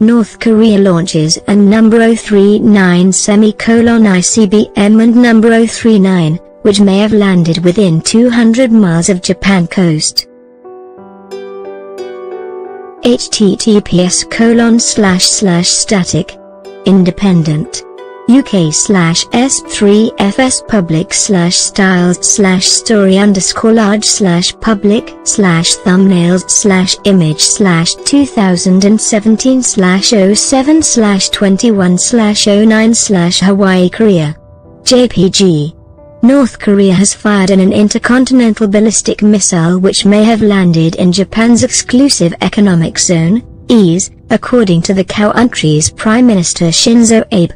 North Korea launches and number 039 ICBM and number 039, which may have landed within 200 miles of Japan coast. https://static independent UK/S3FS public/story_public/thumbnails/image/2017/07/21/09/Hawaii Korea. JPG. North Korea has fired an intercontinental ballistic missile which may have landed in Japan's exclusive economic zone, EEZ, according to the country's Prime Minister Shinzo Abe.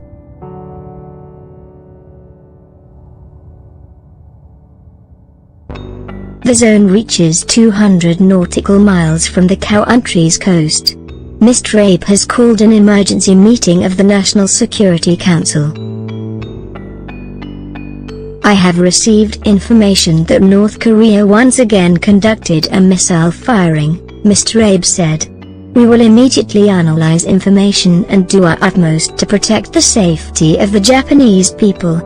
The zone reaches 200 nautical miles from the country's coast. Mr. Abe has called an emergency meeting of the National Security Council. I have received information that North Korea once again conducted a missile firing, Mr. Abe said. We will immediately analyze information and do our utmost to protect the safety of the Japanese people.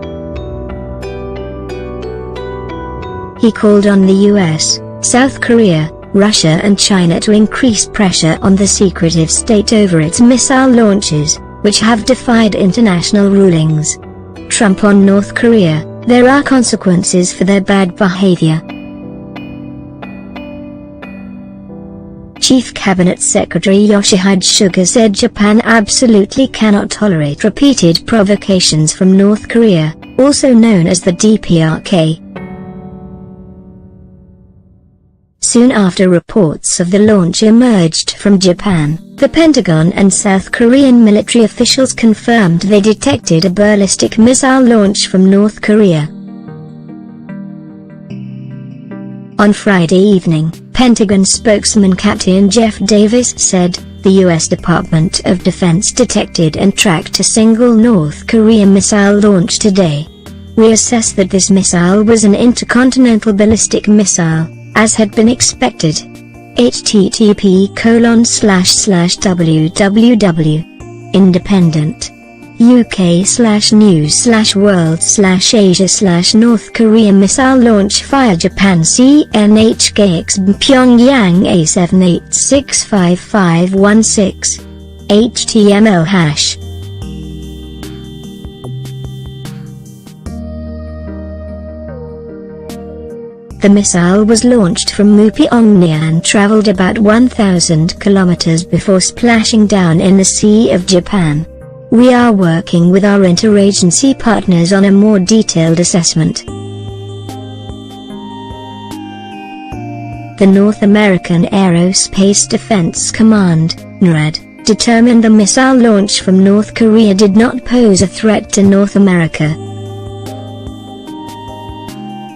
He called on the US, South Korea, Russia and China to increase pressure on the secretive state over its missile launches, which have defied international rulings. Trump on North Korea: there are consequences for their bad behavior. Chief Cabinet Secretary Yoshihide Suga said Japan absolutely cannot tolerate repeated provocations from North Korea, also known as the DPRK. Soon after reports of the launch emerged from Japan, the Pentagon and South Korean military officials confirmed they detected a ballistic missile launch from North Korea. On Friday evening, Pentagon spokesman Captain Jeff Davis said, the U.S. Department of Defense detected and tracked a single North Korean missile launch today. We assess that this missile was an intercontinental ballistic missile, as had been expected. http://www. Independent. UK/news/world/asia/North Korea missile launch fire Japan CNHKX Pyongyang A78655516. HTML#. The missile was launched from Pyongyang and traveled about 1,000 kilometers before splashing down in the Sea of Japan. We are working with our interagency partners on a more detailed assessment. The North American Aerospace Defense Command, NORAD, determined the missile launch from North Korea did not pose a threat to North America.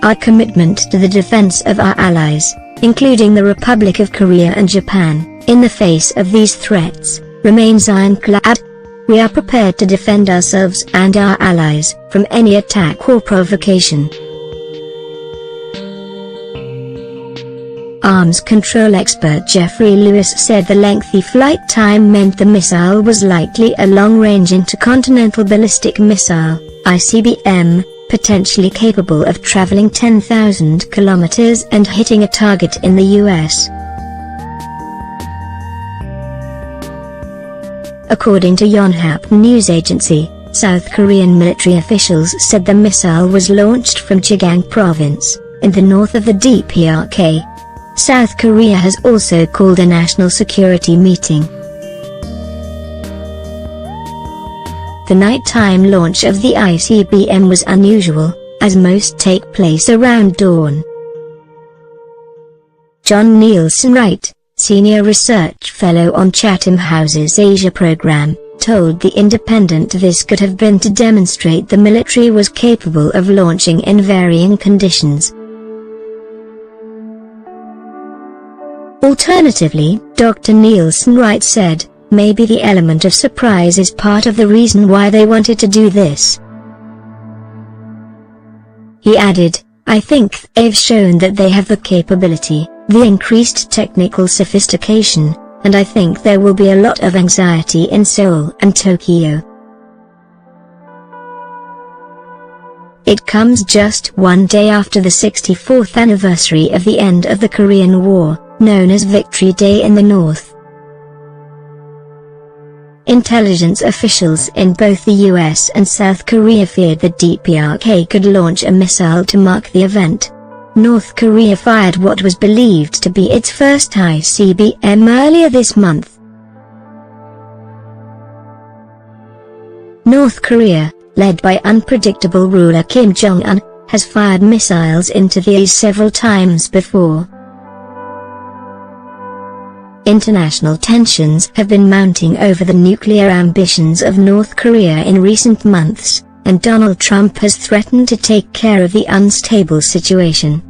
Our commitment to the defense of our allies, including the Republic of Korea and Japan, in the face of these threats, remains ironclad. We are prepared to defend ourselves and our allies from any attack or provocation. Arms control expert Jeffrey Lewis said the lengthy flight time meant the missile was likely a long-range intercontinental ballistic missile, ICBM, potentially capable of traveling 10,000 kilometers and hitting a target in the US. According to Yonhap news agency, South Korean military officials said the missile was launched from Jegang province, in the north of the DPRK. South Korea has also called a national security meeting. The nighttime launch of the ICBM was unusual, as most take place around dawn. John Nielsen Wright, Senior Research Fellow on Chatham House's Asia Program, told The Independent this could have been to demonstrate the military was capable of launching in varying conditions. Alternatively, Dr. Nielsen Wright said, maybe the element of surprise is part of the reason why they wanted to do this. He added, "I think they've shown that they have the capability, the increased technical sophistication, and I think there will be a lot of anxiety in Seoul and Tokyo." It comes just one day after the 64th anniversary of the end of the Korean War, known as Victory Day in the North. Intelligence officials in both the US and South Korea feared the DPRK could launch a missile to mark the event. North Korea fired what was believed to be its first ICBM earlier this month. North Korea, led by unpredictable ruler Kim Jong-un, has fired missiles into the east several times before. International tensions have been mounting over the nuclear ambitions of North Korea in recent months, and Donald Trump has threatened to take care of the unstable situation.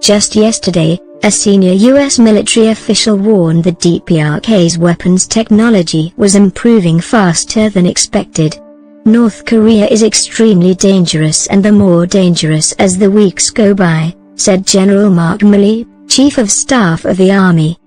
Just yesterday, a senior US military official warned the DPRK's weapons technology was improving faster than expected. "North Korea is extremely dangerous and the more dangerous as the weeks go by," said General Mark Milley, Chief of Staff of the Army.